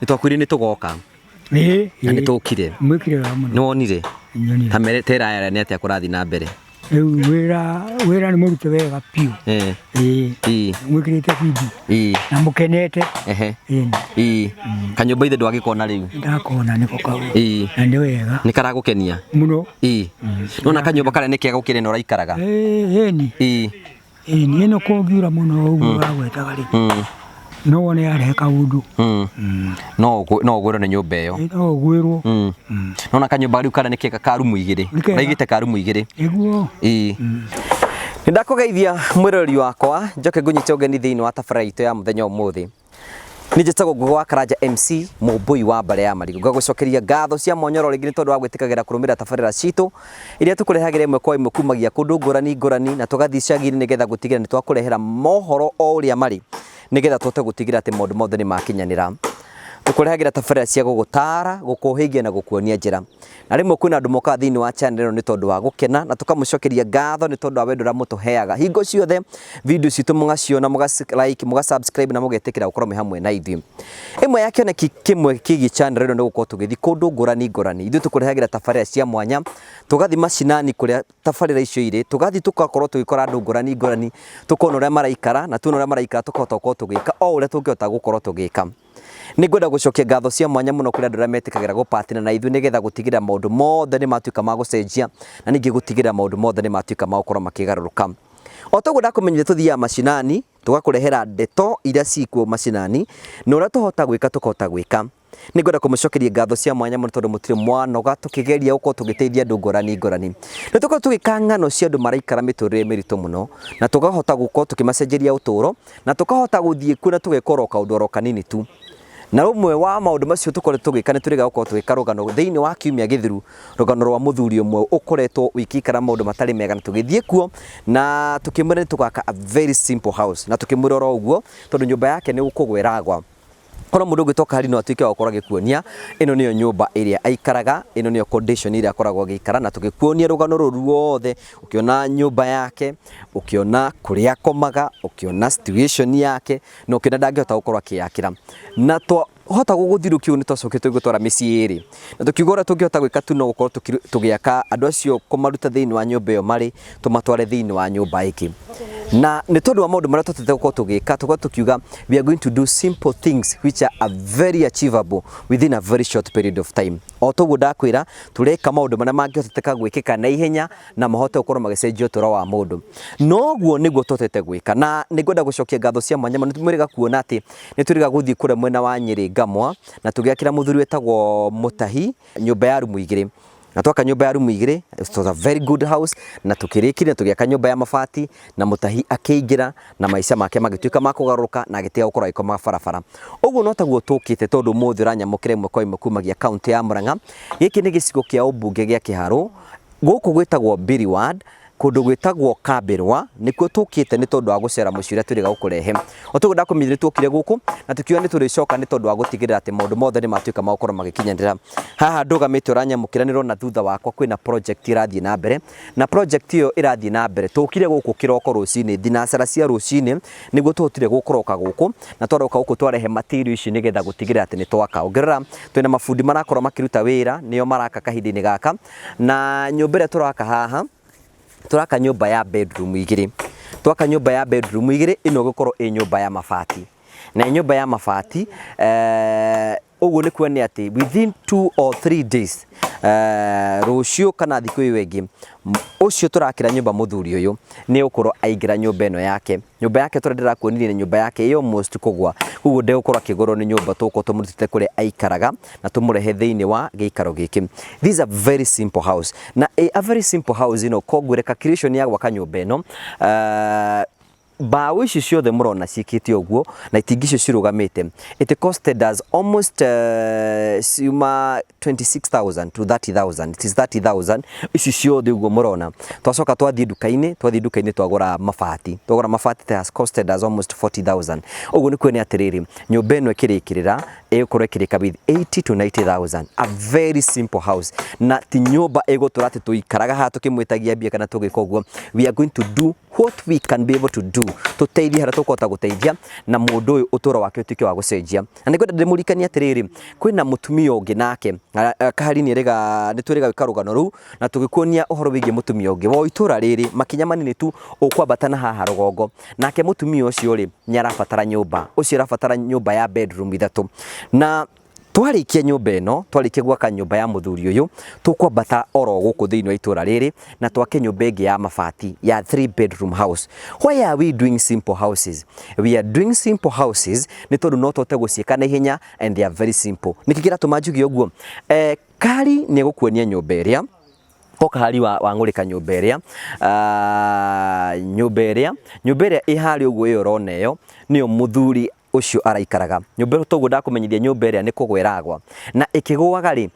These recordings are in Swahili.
Nitwakwire nitugoka. Na nitukire. Mwikire muno. Nonire. Tamere tera yara ni atia kurathi na mbere. Wira ni murute wega piu. Mwikirite bidi. Na mukenete. Kanyumba ithe ndwagikona riu. Ndakona niko kau. Na ni wega. Ni karagukenia muno. Nona kanyumba kare ni kega gukire no raikaraga. Ni no kongiura muno uguo wagwetaga ri. No one yare kaundu. No gwiro ni nyumba iyo. No gwiro. Nona kanyumba riu kare ni kega ka rumu igire. Raigite ka rumu igire. Iguo. Ndakugeithia mwirori wakwa njoke ngunyite ugeni thiini wa tabarĩra itu ya muthenya umuthi. Nijetago gwa Karanja MC Mubui wa Mbare ya Marigo ngagucokeria ngatho cia monyoro ringi ni tondu wa gwitikagira kurumira tabarĩra citu iria tukurehagire imwe kwa imwe kumagia kundu ngurani na tugathi cagiri nigetha gutigira ni twakurehera mohoro o uria mari nigetha twote gutigira ati maundu mothe ni makinyanira. Tukurehagira tabarĩra cia gugutara gukuhigia na gukuonia njira na rimwe kwina andu moka thiini wa channel ino ni tondu wa gukena na tukamucokeria ngatho ni tondu wa wendo mutuheaga hingo ciothe video citu mugaciona muga-like muga-subscribe na mugetikira gukorwo me hamwe na ithuĩ. Imwe ya kĩoneki kimwe kĩgi channel ino ni gukorwo tugithi kundu ngurani ithuĩ tukurehagira tabarĩra cia mwanya tugathi macinani kuria tabarĩra icio ire tugathi tugakorwo tugikora andu ngurani tukona uria maraikara na tuona uria maraikara tukahota gukorwo tugika o uria tungihota gukorwo tugika. Ningwenda gucokia ngatho cia mwanya muno kuri andu aria metikagira gupatina na ithuĩ nigetha gutigira maundu mothe ni matuika ma gucenjia na ningi gutigira maundu mothe ni matuika ma gukorwo makigaruruka. O toguo ndakumenyire tuthiaga macinani tugakurehera ndeto iria cikuo macinani na uria tuhota gwika tukahota gwika. Ningwenda kumucokeria ngatho cia mwanya muno tondu mutire mwanoga tukigeria gukorwo tugiteithia andu ngurani ni tukorwo tugika ng'ano cia andu maraikara miturire miritu muno na tukahota gukorwo tukimacenjeria uturo na tukahota guthie kuna tugekora kaundu oro kanini tu. Na rumwe wa maundu macio tukore tugika ni turiga gukorwo tugika rugano thiini wa kiumia githiru rugano rwa muthuri umwe ukoretwo wikikara maundu matari mega na tugithie kuo na tukimwira ni tugaka a very simple house na tukimwira ro uguo tondu nyumba yake ni gukugweragwa. Kono mundu gitoka hari no atuike gukora gikuonia ino niyo nyumba iria aikaraga ino niyo condition iria akoragwo agikara na tugikuonia rugano ruru ruothe ukiona nyumba yake ukiona kuria akomaga ukiona situation yake no kina ndangihota gukorwo akiyakira na hota guguthirukiu ni twacokete gutwara micii iri na tukigora tungihota gwika tu no gukorwo tugiaka andu acio kumaruta thiini wa nyumba iyo mari tumatware thiini wa nyumba iki na ni tondu wa maundu maria tutete gukorwo tugika tukiuga we are going to do simple things which are very achievable within a very short period of time. O toguo ndakwira tureka maundu maria mangihoteka gwikika na ihenya na mahote gukorwo magicenjia uturo wa mundu noguo niguo tutete gwika na ningwenda gucokia ngatho cia mwanya muno tumuriga kuona ati ni turiga guthii kuria mwena wa Nyeri Ngamwa na tugiakira muthuri wetagwo Mutahi nyumba ya rumu igire na twaka nyumba ya rumu igire. It was a very good house na tukirikire tugiaka nyumba ya mabati na Mutahi akiingira na maisha make magituika makugaruka na agitiga gukora ikoma barabara. Uguo no taguo tukite tondu muthi uranyamukire imwe kwa imwe kumagia county ya Murang'a. Giki ni gicigo kia ubunge gia Kiharo guku gwitagwo Mbiri ward kundu gwitagwo Kabirwa nikuo tukite ni tondu wa gucera mucira turiga gukurehe. O tugo ndakumenyire tukire guku na tukiwa ni turicoka ni tondu wa gutigirira ati maundu mothe ni matuika ma gukorwo magikinyanira. Haha ndugamite uranyamukira ni rona thutha wakwa kwina project irathie na mbere na project iyo irathie na mbere tukire guku kiroko rucini thinacara cia rucini niguo tuhotire gukoroka guku na twaroka guku twarehe material ici nigetha gutigirira ati ni twaka ongerera twina mafundi marakorwo makiruta wira niyo maraka kahindini gaka na nyumba ria turaka haha turaka nyumba ya bedroom igire twaka nyumba ya bedroom igire ino gukorwo nyumba ya mabati na nyumba ya mabati uguo ni kuone ati within 2 or 3 days rucio kana thiku iyo ingi ucio turakira nyumba muthuri uyu ni ukorwo aingira nyumba ino yake turendera kuonirie nyumba yake iyo almost kugwa uguo ndegukora kigoro ni nyumba tuko tumurutite kure aikaraga na tumurehe thiini wa giikaro giki. This is a very simple house na a very simple house ino kogureka creation ya gwaka nyumba ino bawo ici ciothe murona cikite uguo na itingicio cirugamite it costed us almost suma 26,000 to 30,000. It is 30,000 ici ciothe uguo murona twacoka twathie dukaini twagura mabati it has costed us almost 40,000. uguo ni kwene atiriri nyumba ino ikirikirira ĩgũkorwo ĩkĩrĩka with 80 to 90,000. A very simple house. Na ti nyũmba ĩgũtũra atĩ tũikaraga haha tũkĩmwĩtagia mbia kana tũgĩka ũguo. We are going to do what we can be able to do. Tũteithie harĩa tũkũhota gũteithia na mũndũ ũyũ ũtũũro wake ũtuĩke wa gũcenjia. Na nĩngwenda ndĩmũrikanie atĩrĩrĩ, kwĩna mũtumia ũngĩ nake kahari nĩtwĩrĩga gwĩka rũgano rũu na tũgĩkuonia ũhoro wĩgiĩ mũtumia ũngĩ wa itũũra rĩrĩ makinya manini tu ũkwambata na haha rũgongo. Nake mũtumia ũcio rĩ nĩarabatara nyũmba. Ũcio arabatara nyũmba ya bedroom 3. Na twarĩkia nyũmba ĩno, twarĩkia gwaka nyũmba ya mũthuri ũyũ, tũkwambata oro gũkũ thĩinĩ wa itũũra rĩrĩ na twake nyũmba ĩngĩ ya mabati ya 3 bedroom house. Why are we doing simple houses? We are doing simple houses nĩ tondũ no tũhote gũciĩka na ihenya and they are very simple. Nĩkĩ kĩratũma njuge ũguo? Kari nĩ egũkuonia nyũmba ĩrĩa kahari wang'ũrĩka nyũmba ĩrĩa ĩ harĩa ũguo ĩyo ũrona ĩyo nĩyo mũthuri ucio araikaraga. Nyũmba toguo ndakũmenyithia nyũmba ĩrĩa nĩ kũgwa ĩragwa na ĩkĩgũaga rĩ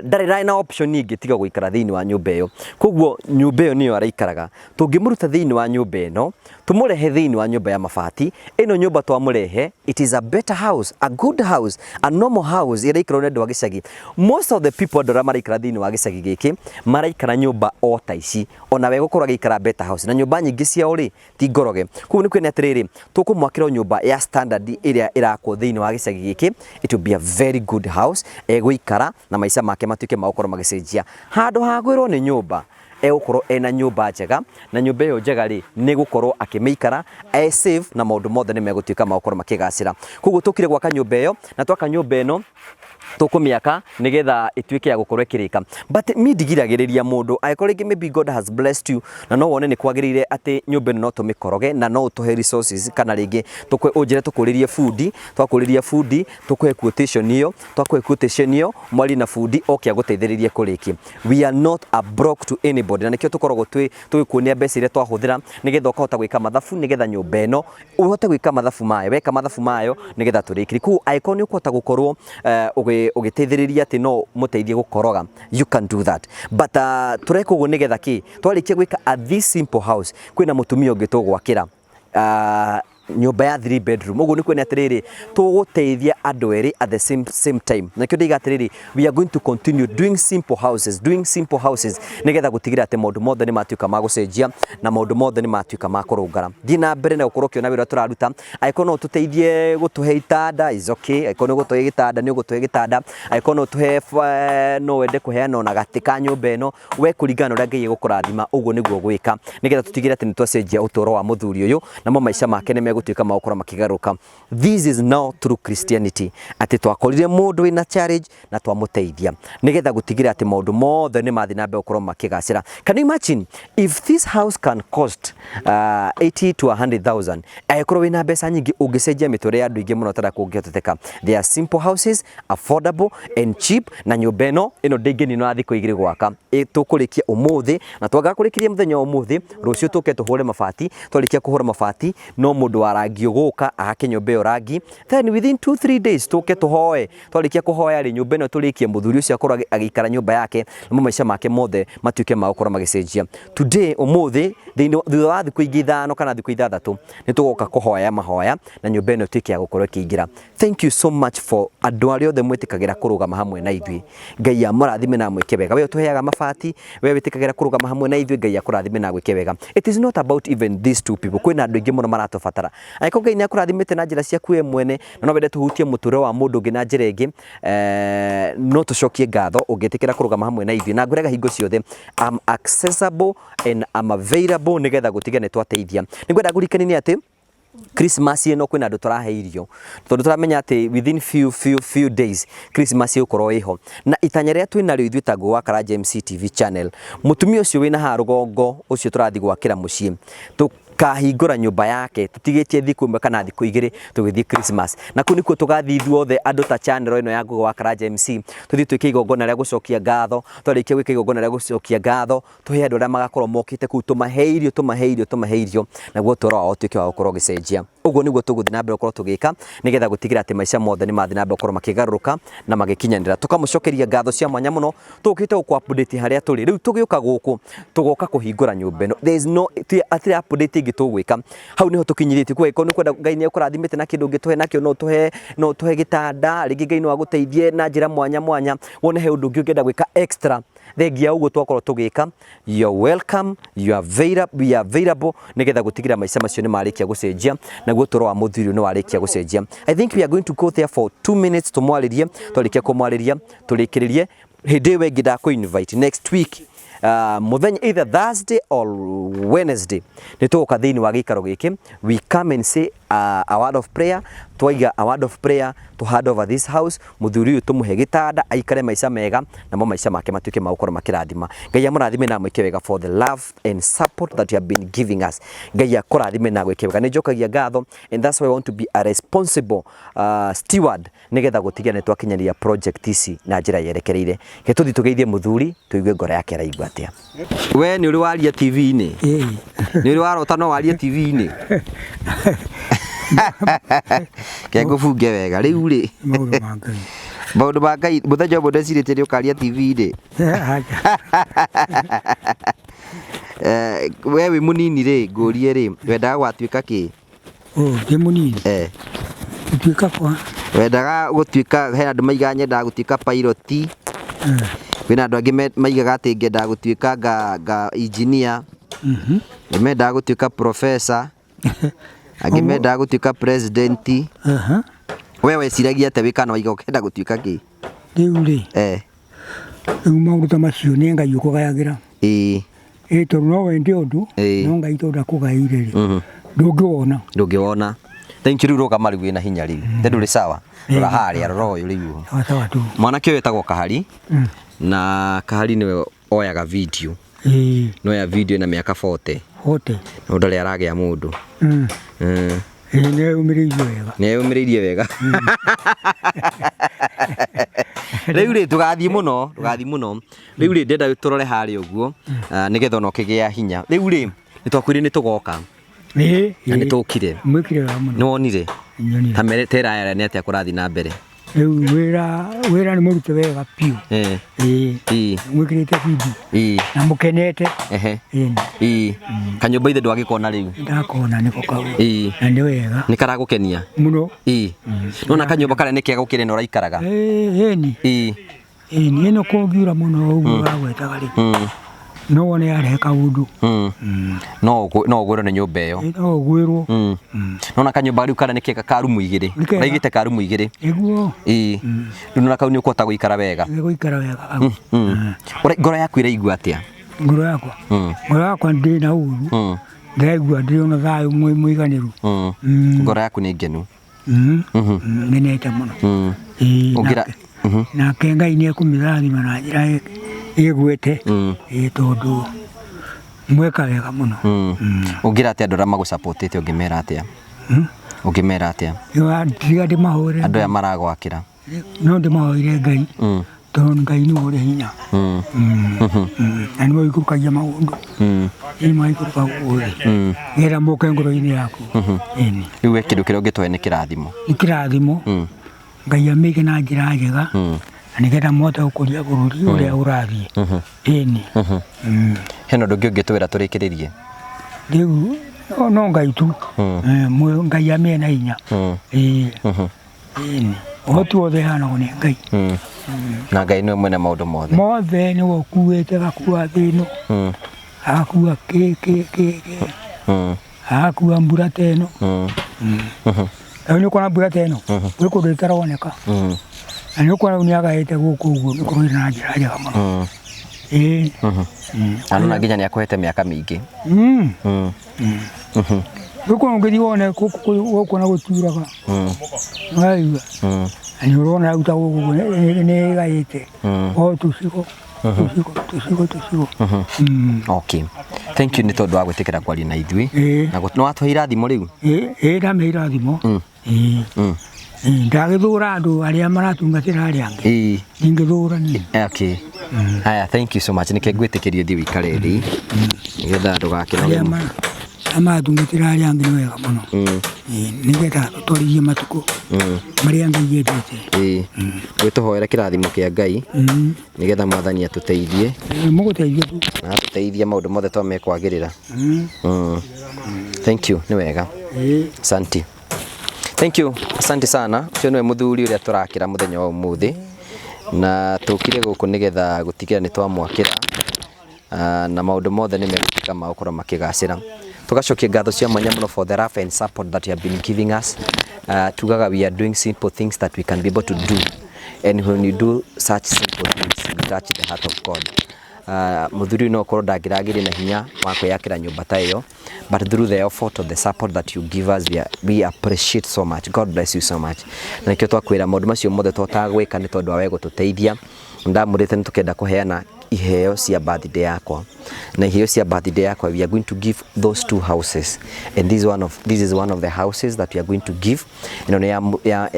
ndarĩ na option ingĩ tiga gũikara thĩinĩ wa nyũmba ĩyo. Koguo nyũmba ĩyo nĩyo araikaraga. Tũngĩmũruta thĩinĩ wa nyũmba ĩno tũmũrehe thĩinĩ wa nyũmba ya mabati, ĩno nyũmba twamũrehe, it is a better house, a good house, a normal house ĩrĩa ĩikarwo nĩ andũ a gĩcagi. Most of the people andũ arĩa maraikara thĩinĩ wa gĩcagi gĩkĩ maraikara nyũmba o ta ici, ona we gũkorwo agĩikara better house, na nyũmba nyingĩ ciao rĩ ti ngoroge. Koguo nĩ kwĩna atĩrĩrĩ, tũkũmwakĩra nyũmba ya standard ĩrĩa ĩrakwo thĩinĩ wa gĩcagi gĩkĩ. It will be a very good house, egũikara na maica make matuĩke ma gũkorwo magĩcenjia. Handũ ha gwĩrwo nĩ nyũmba egũkorwo ena nyũmba njega, na nyũmba ĩyo njega rĩ nĩ gũkorwo akĩmĩikara save na maũndũ mothe nĩ megũtuĩka ma gũkorwo makĩgacĩra. Koguo tũkire gwaka nyũmba ĩyo na twaka nyũmba ĩno tũkũmĩaka nĩgetha ĩtuĩke ya gũkorwo ĩkĩrĩka. But mi ndigiragĩrĩria mũndũ angĩkorwo rĩngĩ maybe God has blessed you na no wone nĩ kwagĩrĩire atĩ nyũmba ĩno no tũmĩkoroge na no ũtũhe resources, kana rĩngĩ ũnjĩre tũkũrĩrie fundi, twakũrĩria fundi tũkũhe quotation ĩyo mwari na fundi oke agũteithĩrĩrie kũrĩkia. We are not a broke to anybody, na nĩkĩo tũkoragwo tũgĩkuonia mbeca iria twahũthĩra nĩgetha ũkahota gwĩka mathabu, nĩgetha nyũmba ĩno ũhote gwĩka mathabu mayo, weka mathabu mayo nĩgetha tũrĩkire. Koguo angĩkorwo nĩ ũkũhota gũkorwo ũgĩteithĩrĩria atĩ no mũteithie gũkoroga, you can do that. But tũreka ũguo nĩgetha kĩ twarĩkia gwĩka a this simple house, kwĩna mũtumia ũngĩ tũgwakĩra nyũmba ya 3 bedroom. Ũguo nĩ kwĩna atĩrĩrĩ tũgũteithia andũ erĩ at the same time. Na kĩo ndiga atĩrĩrĩ, we are going to continue doing simple houses nĩgetha gũtigĩrĩra atĩ maũndũ mothe nĩ matuĩka ma gũcenjia na maũndũ mothe nĩ matuĩka ma kũrũngara. Thiĩ na mbere na gũkorwo kĩona wĩra tũraruta. Angĩkorwo no tũteithie gũtũhe itanda is okay, angĩkorwo nĩ gũtũhe gĩtanda nĩ ũgũtũhe gĩtanda, angĩkorwo no tũhe no wende kũheana ona gatĩ ka nyũmba ĩno, we kũringana ũrĩa Ngai egũkũrathima ũguo nĩguo gwĩka, nĩgetha tũtigĩrĩre atĩ nĩ twacenjia ũtũũro wa mũthuri ũyũ na maica make nĩ gũtuĩka ma gũkorwo makĩgarũrũka. This is now true Christianity, atĩ twakorire mũndũ wĩna challenge na twamũteithia nĩgetha gũtigĩrĩra atĩ maũndũ mothe nĩ mathiĩ na mbere gũkorwo makĩgacĩra. Can you imagine if this house can cost 80 to 100,000, angĩkorwo wĩna mbeca nyingĩ ũngĩcenjia mĩtũrĩre ya andũ aingĩ mũno tara kũngĩhoteteka. They are simple houses, affordable and cheap, na nyũmba ĩno ndĩngĩninwo na thikũ igĩrĩ gwaka. Tũkũrĩkia ũmũthĩ na twanga kũrĩkĩria mũthenya wa ũmũthĩ, rũciũ tũke tũhũre mabati. Twarĩkia kũhũra mabati no mũndũ wa rangi ũgũka ahake nyũmba ĩyo rangi, then within 2-3 days tũke tũhoe. Twarĩkia kũhoya rĩ nyũmba ĩno tũrĩkie mũthuri ũcio akorwo agĩikara nyũmba yake na maica make mothe matuĩke ma gũkorwo magĩcenjia. Today ũmũthĩ thutha wa thikũ ingĩ 5 kana thikũ 6 nĩ tũgoka kũhoya mahoya na nyũmba ĩno ĩtuĩke ya gũkorwo ĩkĩingĩra. Thank you so much for andũ arĩa othe mwĩtĩkagĩra kũrũgama hamwe na ithuĩ. Ngai amũrathime na mwĩke wega. We ũtũheaga mabati, we wĩtĩkagĩra kũrũgama hamwe na ithuĩ, Ngai akũrathime na gwĩke wega. It is not about even these two people. Kwĩna andũ aingĩ mũno maratũbatara. Angĩkorwo Ngai nĩ akũrathimĩte na njĩra ciaku we mwene na no wende tũhutie mũtũũrĩre wa mũndũ ũngĩ na njĩra ĩngĩ, no tũcokie ngatho ũngĩtĩkĩra kũrũgama hamwe na ithuĩ. Na ngwĩraga hingo ciothe I'm accessible and I'm available nĩgetha gũtiga nĩ twateithia. Nĩngwenda ngũrikanie atĩ Christmas ĩno kwĩna andũ tũrahe irio, tondũ tũramenya atĩ within few days Christmas ĩgũkorwo ĩho, na itanya rĩrĩa twĩnarĩo ithuĩ ta Ngũ wa Karanja MC TV channel, mũtumia ũcio wĩna haha rũgongo ũcio tũrathiĩ gwakĩra mũciĩ kahingũra nyũmba yake, tũtigĩtie thikũ ĩmwe kana thikũ igĩrĩ tũgĩthiĩ Christmas. Na kũu nĩkuo tũgathiĩ ithuothe andũ ta channel ĩno ya Ngũ wa Karanja MC, tũthiĩ twĩke igongona rĩa gũcokia ngatho. Twarĩkia gwĩka igongona rĩa gũcokia ngatho, tũhe andũ arĩa magakorwo mokĩte kũu tũmahe irio naguo ũtũũro wao ũtuĩke wa gũkorwo ũgĩcenjia. Ũguo nĩguo tũgũthiĩ na mbere gũkorwo tũgĩka nĩgetha gũtigĩra atĩ maica mothe nĩ mathiĩ na mbere gũkorwo makĩgarũrũka na magĩkinyanĩra. Tũkamũcokeria ngatho cia mwanya mũno, tũkĩte gũkũ update harĩa tũrĩ rĩu. Tũgĩũka gũkũ tũgoka kũhingũra nyũmba ĩno. There is no update kingi tugwika hau niho tukinyirite kweko ni kwenda Ngai ni ukurathimite na kindu ngituhe nakio no tuhe gitanda rigi Ngai no aguteithie na njira mwanya mwanya wone he undu ngenda gwika extra thengia uguo twakorwo tugika you're welcome you are available nigetha gutigira maica macio ni marikia gucenjia naguo toro wa muthuri ni warikia gucenjia. I think we are going to go there for 2 minutes tumwaririe twarikia kumwariria turikiririe hindi wengi da ku invite next week muthenya either Thursday or Wednesday nituka thiini wa gikaro giki we come and say a word of prayer twaiga a word of prayer to hand over this house muthuri uyu tumuhe gitanda aikare maica mega namo maica make matuike magukora makirathima. Ngai amurathime na mwike wega for the love and support that you have been giving us. Ngai akurathime na gwike wega ni njokagia ngatho and that's why I want to be a responsible steward nigetha gutigia ni twakinyanĩria project ici na njira yerekereire ke tuthi tugeithie muthuri tuigue ngoro yake raigua atia. We ni uri waria TV-ini ni uri warota no waria TV-ini ke ngufunge wega riu ri maundu ma Ngai muthenya umwe ndecirĩtie nĩ ũkaria TV-ini we wi munini ri ngurie ri wendaga gwatuĩka kĩ? Ndi munini gutuĩka kwa wendaga gutuĩka he andũ maiga nyendaga gutuĩka pilot kwĩna andũ angĩ maigaga atĩ ngendaga gutuĩka engineer mendaga gutuĩka professor angĩ mendaga gutuĩka president we weciragia atĩ wĩkana waiga ũkenda gutuĩka kĩ? Rĩu rĩ rĩu maũndũ ta macio nĩ Ngai ũkũgayagĩra tondũ no wende ũndũ no Ngai tondũ ndakũgaĩire rĩ ndũngĩwona. Thank you rĩu rũgama rĩu wĩna hinya rĩu ndũrĩ sawa rora harĩa rora ũyũ rĩu sawa tu mwanake ũyũ etagwo Kahari na Kahari nĩwe oyaga video noya video na mĩaka 40 no ndare aragĩa mũndũ nĩyũmĩrĩirie wega rĩu rĩ tũgathiĩ mũno rĩu rĩ ndenda tũrore harĩa ũguo nĩgetha ona ũkĩgĩa hinya rĩu rĩ nĩtwakwĩrire nĩtũgoka na nĩtũkire nĩwonire tera aya nĩ atĩa kũrathi na mbere rĩu wĩra nĩ mũrute wega piũ mwĩkĩrĩte bidii na mũkenete kanyũmba ithe ndwagĩkona rĩu ndakona nĩko kau na nĩ wega nĩ karagũkenia mũno nona kanyũmba karĩa nĩ kega gũkĩrĩ na ũraikaraga ĩno kũngiura mũno ũguo wagwetaga rĩ no wone yarehe kaundu no ũgwĩrwo nĩ nyũmba ĩyo no ũgwĩrwo nona kanyũmba rĩu karĩa nĩ kega ka rumu 2 ũraigĩte ka rumu 2 ĩguo rĩu nona kau nĩ ũkũhota gũikara wega ngoro yaku ĩraigua atĩa? Ngoro yakwa ndĩ na ũru ndĩraigua ndĩ ona thayũ mũiganĩru ngoro yaku nĩ ngenu ngenete mũno nake Ngai nĩ ekũmĩrathima na njĩra ĩgwĩte tondũ mweka wega mũno ũngira atĩa andũ arĩa magũsapotĩte ũngĩmera atĩa tiga ndĩmahũre andũ aya maragwakĩra no ndĩmahoire Ngai tondũ Ngai nĩ ũrĩ hinya na nĩwe ũikũrũkagia maũndũ maikũrũka guothe getha moke ngoro-inĩ yaku rĩu we kĩndũ kĩrĩa ũngĩtũhe nĩ kĩrathimo Ngai amĩige na njĩra njega nigetha mote gũkũria bũrũri ũrĩa ũrathiĩ hena ũndũ ũngĩ ũngĩtwĩra tũrĩkĩrĩrie rĩu no Ngai tu Ngai amĩe na hinya ũhoti wothe hanagwo nĩ Ngai na Ngai nĩwe mwene maũndũ mothe nĩwe ũkuĩte gakua thĩ ĩno agakua agakua mbura ta ĩno nĩ ũkona mbura ta ĩno gwĩ kũndũ ĩtaroneka na nĩ ũkona nĩ agaĩte gũkũ ũguo nĩ kũrũire na njĩra njega mũno na nginya nĩ akũhete mĩaka mĩingĩ gwĩkona ũngĩthiĩ wone gũkũ na gũtiuraga waigua na nĩ ũrona rĩu ta gũkũ nĩ ĩgaĩte o tũcigo okay thank you nĩ tondũ wa gwĩtĩkĩra kwaria na ithuĩ na nĩ watũhe irathimo rĩu ndamĩhe irathimo ndagĩthũra andũ arĩa maratungatĩra arĩa angĩ ndingĩthũra niĩ haya thank you so much nĩke ngwĩtĩkĩrie thiĩ wĩikare thĩ nĩgetha ndũgakĩnoge amatungatĩra arĩa angĩ nĩ wega mũno nĩgetha tũtwarithie matukũ marĩa Ngai endete gwĩtũhoera kĩrathimo kĩa Ngai nĩgetha Mwathani atũteithie mũgũteithie tu na atũteithie maũndũ mothe twa mekwagĩrĩra Thank you, ni wega. Asante. Thank you. Asante sana. Ucio niwe muthuri uria turakira muthenya wa umuthi na tukire guku nigetha gutigira ni twamwakira na maundu mothe ni megutika maukora makigacira. Tugacokia ngatho cia mwanya muno for the love and support that you have been giving us. Tugaga we are doing simple things that we can be able to do, and when you do such simple things you touch the heart of God. Muthuri no korwo ndangiragire na hinya wa kwiyakira nyumba ta iyo, but through the effort of the support that you give us, we appreciate so much. God bless you so much. Na nikio twakwira maundu macio mothe twatagwika ni tondu wa gututeithia. Ndamurite ni tukenda kuheana iheo cia birthday yakwa, na iheo cia birthday yakwa we are going to give those 2 houses, and this is one of the houses that we are going to give. Ino ni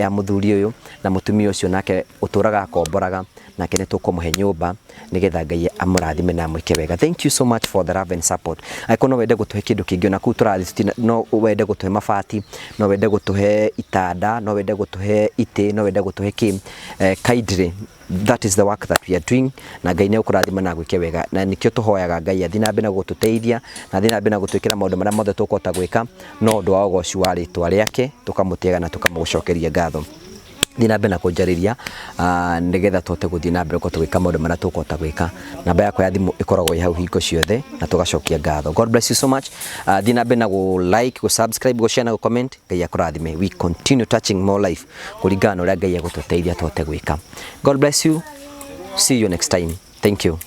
ya muthuri uyu na mutumia ucio nake uturaga akomboraga nake ni tukumuhe nyumba nigetha Ngai amurathime na mwike wega. Thank you so much for the love and support. Aikono wende gutuhe kindu kingi na ku turathi, no wende gutuhe mabati, no wende gutuhe itanda, no wende gutuhe ite, no wende gutuhe kindly. That is the work that we are doing, na Ngai ni ukurathima na gwike wega, na nikio tuhoyaga Ngai athina mbena gututeithia na athina mbena gutwikira maundu maria mothe tukota gwika no ndu wa ugoci wa ritwa riake tukamutiega na tukamucokeria ngatho. Thina mbena kunjariria nigetha twote guthii na mbere ko tugika maundu maria tukota gwika. Namba yakwa ya thimu ikoragwo i hau hingo ciothe na tugacokia ngatho. God bless you so much. Thina mbena go like, go subscribe, go share na go comment. Ngai akurathime. We continue touching more life kuringana uria Ngai agututeithia twote gwika. God bless you. See you next time. Thank you.